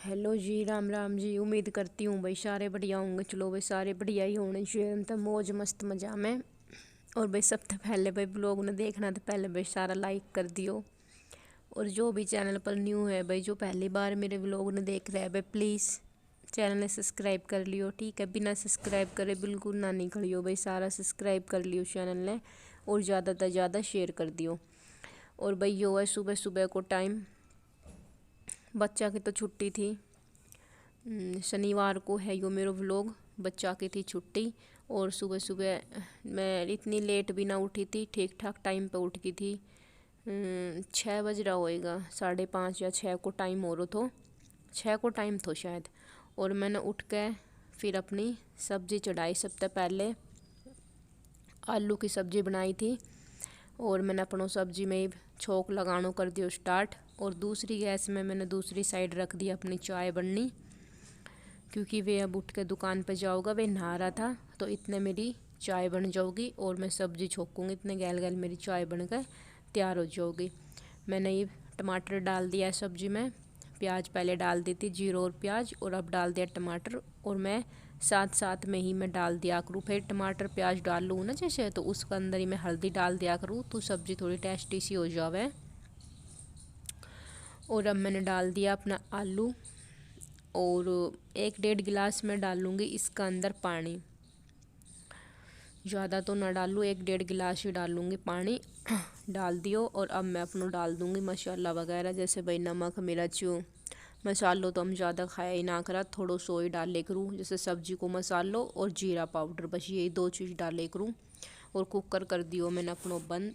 Hello जी, राम राम जी। उम्मीद करती हूँ भाई सारे बढ़िया होंगे। चलो भाई सारे बढ़िया ही होने चाहिए, हम तो मौज मस्त मजा में। और भाई सबसे पहले भाई ब्लॉग ने देखना तो पहले भाई सारा लाइक कर दियो। और जो भी चैनल पर न्यू है भाई, जो पहली बार मेरे ब्लॉग ने देख रहा है भाई, प्लीज़ चैनल ने सब्सक्राइब कर लियो, ठीक है। बिना सब्सक्राइब करे बिल्कुल ना निकलियो भाई, सारा सब्सक्राइब कर लियो चैनल ने। और ज़्यादा से ज़्यादा शेयर कर दियो। और भाई यो है सुबह सुबह को टाइम, बच्चा की तो छुट्टी थी। शनिवार को है यो मेरा व्लॉग। बच्चा की थी छुट्टी और सुबह सुबह मैं इतनी लेट भी ना उठी थी, ठीक ठाक टाइम पे उठ गई थी। 6 बज रहा होएगा, 5:30 या 6 को टाइम हो रहा था, 6 को टाइम था शायद। और मैंने उठ के फिर अपनी सब्ज़ी चढ़ाई। सबसे पहले आलू की सब्ज़ी बनाई थी और मैंने अपनों सब्ज़ी में छोंक लगानो कर दियो स्टार्ट। और दूसरी गैस में मैंने दूसरी साइड रख दी अपनी चाय बननी, क्योंकि वे अब उठ के दुकान पे जाओगा। वे नहा रहा था तो इतने मेरी चाय बन जाओगी और मैं सब्ज़ी छोंकूँगी, इतने गैल गैल मेरी चाय बन कर तैयार हो जाओगी। मैंने ये टमाटर डाल दिया है सब्ज़ी में, प्याज पहले डाल दी थी, जीरो और प्याज, और अब डाल दिया टमाटर। और मैं साथ साथ में ही मैं डाल दिया करूँ, फिर टमाटर प्याज डाल लूँ ना जैसे, तो उसके अंदर ही मैं हल्दी डाल दिया करूँ तो सब्ज़ी थोड़ी टेस्टी सी हो जावे। और अब मैंने डाल दिया अपना आलू और 1-1.5 गिलास में डालूँगी इसका अंदर पानी। ज़्यादा तो ना डालूँ, 1-1.5 गिलास ही डालूँगी पानी। डाल दियो। और अब मैं अपनों डाल दूँगी मसाला वगैरह, जैसे भाई नमक मिर्च। मसालों तो हम ज़्यादा खाया ही ना करा, थोड़ो सो ही डाले करूँ, जैसे सब्जी को मसालो और जीरा पाउडर, बस यही 2 चीज़ डाले करूँ। और कुकर कर दियो मैंने अपनों बंद।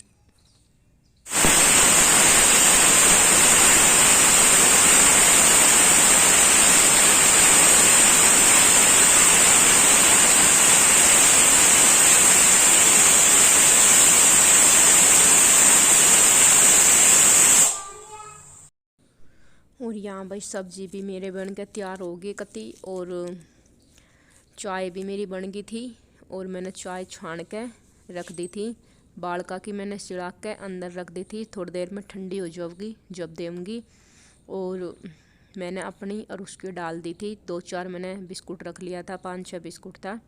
और यहाँ भाई सब्जी भी मेरे बन के तैयार हो गई कती, और चाय भी मेरी बन गई थी। और मैंने चाय छान के रख दी थी, बालका की मैंने सिड़ा के अंदर रख दी थी, थोड़ी देर में ठंडी हो जाएगी जब देऊँगी। और मैंने अपनी और उसकी डाल दी थी 2-4, मैंने बिस्कुट रख लिया था, 5-6 बिस्कुट था,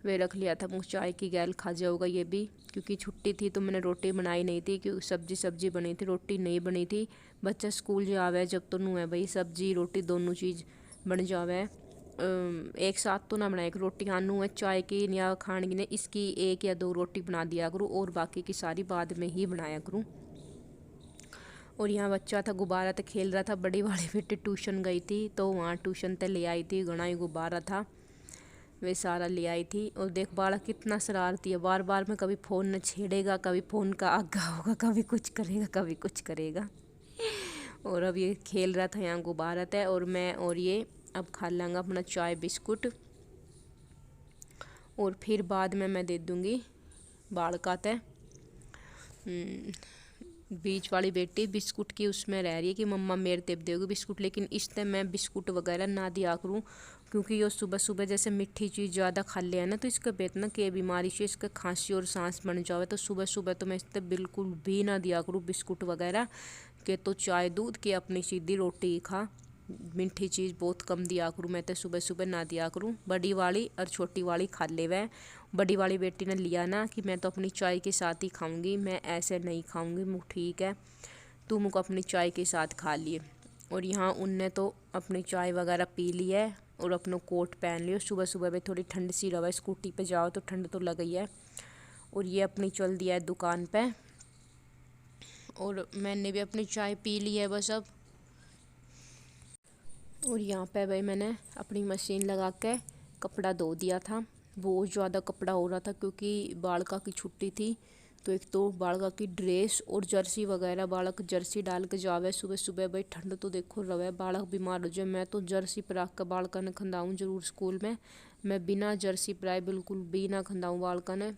वे रख लिया था। मुझे चाय की गैल खा जाऊँगा ये भी, क्योंकि छुट्टी थी तो मैंने रोटी बनाई नहीं थी, क्योंकि सब्जी बनी थी, रोटी नहीं बनी थी। बच्चा स्कूल जावे जब तो नू है भाई, सब्जी रोटी दोनों चीज़ बन जावे। एक साथ तो ना बनाए, एक रोटी आनू है चाय की या खाने की ने, इसकी 1 या 2 रोटी बना दिया करूँ और बाकी की सारी बाद में ही बनाया करूँ। और यहाँ बच्चा था गुब्बारा तो खेल रहा था। बड़ी वाली बेटी ट्यूशन गई थी तो वहाँ ट्यूशन ते ले आई थी, घना ही गुब्बारा था, वे सारा ले आई थी। और देख बालक कितना शरारती है, बार बार में कभी फ़ोन न छेड़ेगा, कभी फ़ोन का आगा होगा, कभी कुछ करेगा कभी कुछ करेगा। और अब ये खेल रहा था यहाँ गुब्बारा है। और मैं और ये अब खा लेंगे अपना चाय बिस्कुट, और फिर बाद में मैं दे दूँगी बालका ते। बीच वाली बेटी बिस्कुट की उसमें रह रही है कि मम्मा मेरे तेब दोगी बिस्कुट, लेकिन इस टाइम मैं बिस्कुट वगैरह ना दिया करूँ, क्योंकि ये सुबह सुबह जैसे मीठी चीज़ ज़्यादा खा लिया है ना, तो इसका पेट ना के बीमारी से इसका खांसी और सांस बन जावे। तो सुबह सुबह तो मैं इस बिल्कुल भी ना दिया करूँ बिस्कुट वगैरह के, तो चाय दूध के अपनी सीधी रोटी खा, मीठी चीज़ बहुत कम दिया करूँ मैं तो, सुबह सुबह ना दिया करूँ। बड़ी वाली और छोटी वाली खा ले वह। बड़ी वाली बेटी ने लिया ना कि मैं तो अपनी चाय के साथ ही खाऊंगी, मैं ऐसे नहीं खाऊंगी। मुँह ठीक है, तू मुझको अपनी चाय के साथ खा लिए। और यहाँ उनने तो अपनी चाय वगैरह पी ली है और अपना कोट पहन लियो। सुबह सुबह में थोड़ी ठंड सी रहा है, स्कूटी पे जाओ तो ठंड तो लग गई है। और ये अपनी चल दिया है दुकान पे, और मैंने भी अपनी चाय पी ली है बस अब। और यहाँ पे भाई मैंने अपनी मशीन लगा के कपड़ा धो दिया था। बहुत ज़्यादा कपड़ा हो रहा था क्योंकि बालका की छुट्टी थी, तो एक तो बालका की ड्रेस और जर्सी वगैरह, बालक जर्सी डाल के जावे सुबह सुबह भाई, ठंड तो देखो रवे, बालक बीमार हो जाए। मैं तो जर्सी परा के बालका ने खंदाऊँ जरूर स्कूल में, मैं बिना जर्सी पराए बिल्कुल भी ना खंदाऊँ बालका ने,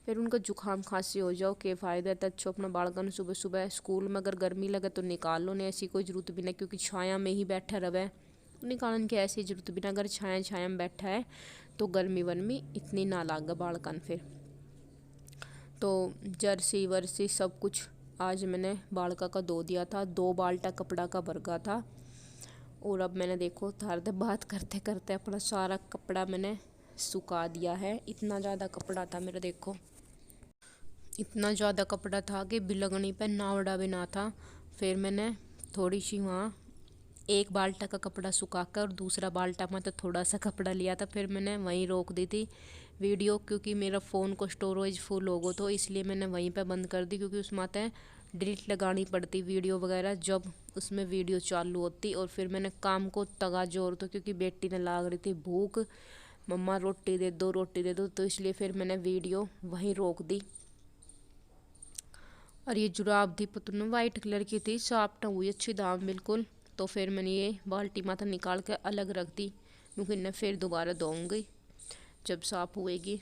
फिर उनका जुकाम खांसी हो जाओ के फ़ायदा है। अच्छो अपना बालका ने सुबह सुबह स्कूल में अगर गर्मी लगे तो निकाल लो, नहीं ऐसी कोई ज़रूरत भी नहीं, क्योंकि छाया में ही बैठा रवे, निकालन की ऐसी जरूरत भी ना, अगर छाया छाया में बैठा है तो गर्मी वर्मी इतनी ना लागा बालकन। फिर तो जर्सी वर्सी सब कुछ आज मैंने बालका का धो दिया था, 2 बाल्टा कपड़ा का भरगा था। और अब मैंने देखो थारते बात करते करते अपना सारा कपड़ा मैंने सुखा दिया है। इतना ज़्यादा कपड़ा था मेरा, देखो इतना ज़्यादा कपड़ा था कि बिलगनी पे नावड़ा भी ना था। फिर मैंने थोड़ी सी वहाँ एक बाल्टा का कपड़ा सुखाकर और दूसरा बाल्टा में तो थोड़ा सा कपड़ा लिया था, फिर मैंने वहीं रोक दी थी वीडियो, क्योंकि मेरा फ़ोन को स्टोरेज फुल हो गो तो इसलिए मैंने वहीं पे बंद कर दी, क्योंकि उसमें आते हैं डिलीट लगानी पड़ती वीडियो वगैरह जब उसमें वीडियो चालू होती। और फिर मैंने काम को तगा जोर तो, क्योंकि बेटी ने लाग रही थी भूख, मम्मा रोटी दे दो रोटी दे दो, तो इसलिए फिर मैंने वीडियो वहीं रोक दी। और ये जुराब थी पुतन वाइट कलर की थी, सॉफ्ट हुई अच्छी दाम बिल्कुल। तो फिर मैंने ये बाल्टी माथा निकाल के अलग रख दी, क्योंकि इन्हें फिर दोबारा धोऊंगी जब साफ हुएगी।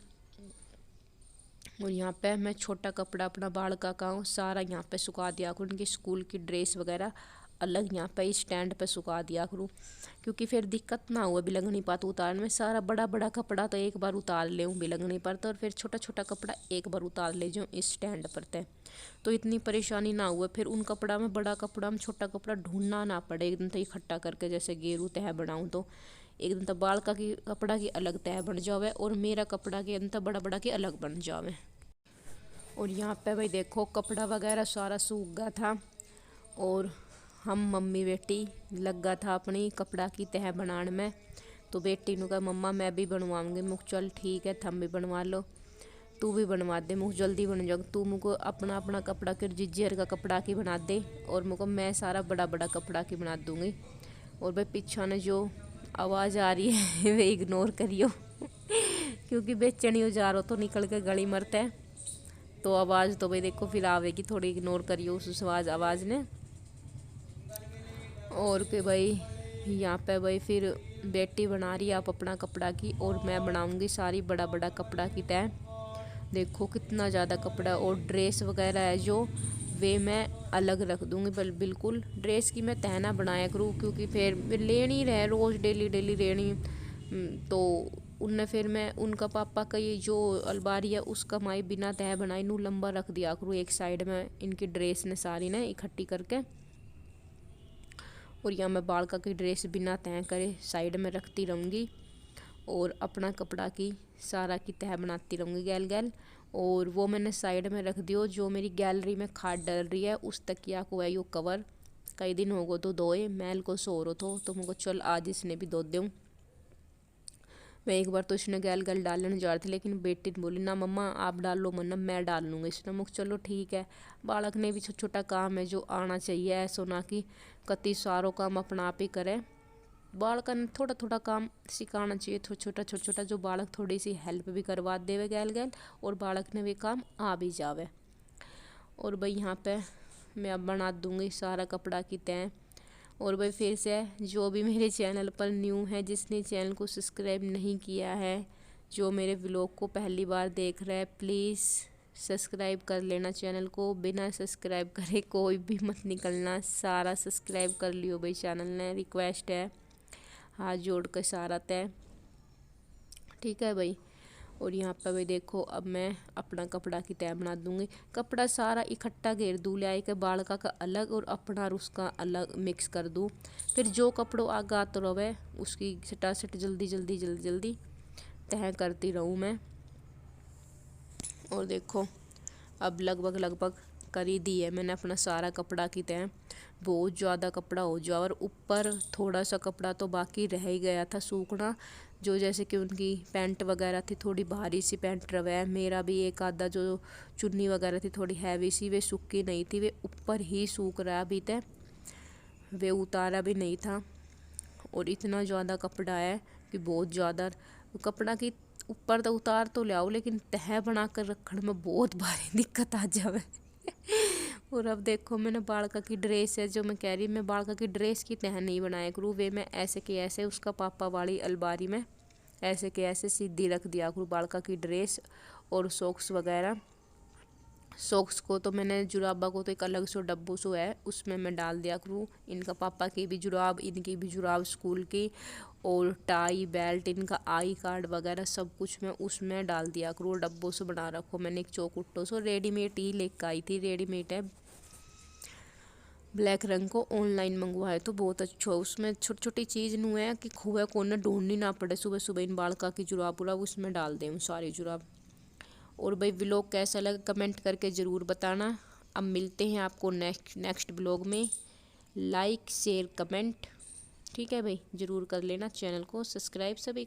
और यहाँ पे मैं छोटा कपड़ा अपना बाल का हूँ सारा यहाँ पे सुखा दिया करूँ, उनकी स्कूल की ड्रेस वगैरह अलग यहाँ पे स्टैंड पे सुखा दिया करूँ, क्योंकि फिर दिक्कत ना हुआ बिलंगनी पात उतारने में। सारा बड़ा बड़ा कपड़ा तो एक बार उतार ले बिलंगनी पर तो, और फिर छोटा छोटा कपड़ा एक बार उतार ले जाऊँ इस स्टैंड पर तय, तो इतनी परेशानी ना हुआ। फिर उन कपड़ा में बड़ा कपड़ा में छोटा कपड़ा ढूंढना ना पड़े एकदम तो इकट्ठा करके, जैसे गेरू तह बनाऊँ तो एकदम तो बाल का की कपड़ा की अलग तह बन जावे और मेरा कपड़ा के अंत बड़ा बड़ा के अलग बन जावे। और यहाँ पे भाई देखो कपड़ा वगैरह सारा सूख गया था, और हम मम्मी बेटी लग गया था अपनी कपड़ा की तह बनाने में। तो बेटी ने कहा मम्मा मैं भी बनवाऊंगी, मुझ चल ठीक है थम भी बनवा लो, तू भी बनवा दे, मुझ जल्दी बन जाओ, तू मुझको अपना अपना कपड़ा के जिज्जर का कपड़ा की बना दे और मुझको मैं सारा बड़ा बड़ा कपड़ा की बना दूंगी। और भाई पीछा ने जो आवाज़ आ रही है वे इग्नोर करियो क्योंकि बेचनी हो जा रहा तो निकल के गली मरता है, तो आवाज़ तो भाई देखो फिर आवेगी, थोड़ी इग्नोर करियो उस आवाज़ ने। और के भाई यहाँ पे भाई फिर बेटी बना रही है आप अपना कपड़ा की, और मैं बनाऊंगी सारी बड़ा बड़ा कपड़ा की तय। देखो कितना ज़्यादा कपड़ा, और ड्रेस वगैरह है जो वे मैं अलग रख दूँगी बिल्कुल। ड्रेस की मैं तह ना बनाया करूँ, क्योंकि फिर लेनी रहे रोज़ डेली डेली लेनी, तो उनने फिर मैं उनका पापा का ये जो अलमारी है उसका माई बिना तह बनाई नू लंबा रख दिया करूँ एक साइड में, इनकी ड्रेस ने सारी ने इकट्ठी करके। और यहाँ मैं बालका की ड्रेस बिना तह करे साइड में रखती रहूँगी, और अपना कपड़ा की सारा की तह बनाती रहूँगी गैल गैल। और वो मैंने साइड में रख दियो, जो मेरी गैलरी में खाद डल रही है उस तकिया को है यो कवर, कई दिन हो गो तो धोए मैल को सो रो तो मुझको चल आज इसने भी धो दूँ। मैं एक बार तो इसने गैल गैल डालने जा रही थी, लेकिन बेटी ने बोली ना मम्मा आप डाल लो मन्ना मैं डाल लूँगा इसने, मुझ चलो ठीक है। बालक ने भी छोटा छोटा काम है जो आना चाहिए, ऐसा ना कि कति सारो काम अपना आप ही करे, बालक ने थोड़ा थोड़ा काम सिखाना चाहिए, छोटा छोटा जो बालक थोड़ी सी हेल्प भी करवा देवे गैल गैल और बालक ने भी काम आ भी जावे। और भाई यहाँ पे मैं अब बना दूँगी सारा कपड़ा की तय। और भाई फिर से जो भी मेरे चैनल पर न्यू है, जिसने चैनल को सब्सक्राइब नहीं किया है, जो मेरे व्लॉग को पहली बार देख रहा है, प्लीज़ सब्सक्राइब कर लेना चैनल को, बिना सब्सक्राइब करे कोई भी मत निकलना, सारा सब्सक्राइब कर लियो भाई चैनल ने, रिक्वेस्ट है हाथ जोड़ कर सारा तय, ठीक है भाई। और यहाँ पर भाई देखो अब मैं अपना कपड़ा की तय बना दूंगी, कपड़ा सारा इकट्ठा घेर दूँ ले के बालका का अलग और अपना और उसका अलग मिक्स कर दूँ, फिर जो कपड़ों आगा तो रहे उसकी सटासट जल्दी जल्दी जल्दी जल्दी तय करती रहूँ मैं। और देखो अब लगभग कर ही दी है मैंने अपना सारा कपड़ा की तय, बहुत ज़्यादा कपड़ा हो जाए, और ऊपर थोड़ा सा कपड़ा तो बाकी रह ही गया था सूखना, जो जैसे कि उनकी पैंट वगैरह थी थोड़ी भारी सी पैंट रवे, मेरा भी एक आधा जो चुन्नी वगैरह थी थोड़ी हैवी सी, वे सूखी नहीं थी, वे ऊपर ही सूख रहा अभी तक, वे उतारा भी नहीं था। और इतना ज़्यादा कपड़ा है कि बहुत ज़्यादा कपड़ा की ऊपर तो उतार तो ले आओ, लेकिन तह बना कर रखने में बहुत भारी दिक्कत आ जावे और अब देखो मैंने बालका की ड्रेस है जो मैं कह रही मैं बालका की ड्रेस की तह नहीं बनाया करूँ, वे मैं ऐसे के ऐसे उसका पापा वाली अलमारी में ऐसे के ऐसे सीधी रख दिया करूँ बालका की ड्रेस और सॉक्स वगैरह। सॉक्स को तो मैंने जुराबा को तो एक अलग से डब्बू सो है उसमें मैं डाल दिया करूँ, इनका पापा की भी जुराब इनकी भी जुराब स्कूल की, और टाई बेल्ट इनका आई कार्ड वगैरह सब कुछ मैं उसमें डाल दिया करूँ, डब्बों से बना रखो मैंने एक चौकुट्टो से, रेडीमेड ही लेकर आई थी, रेडीमेड है। ब्लैक रंग को ऑनलाइन मंगवाए तो बहुत अच्छा। उसमें छोटी छोटी चीज़ नू है कि खुआ को न ढूंढनी ना पड़े। सुबह सुबह इन बालका की जुराब उराब उसमें डाल दें सारी जुराब। और भाई व्लॉग कैसा लगा कमेंट करके ज़रूर बताना। अब मिलते हैं आपको नेक्स्ट व्लॉग में। लाइक शेयर कमेंट ठीक है भाई, ज़रूर कर लेना। चैनल को सब्सक्राइब सभी।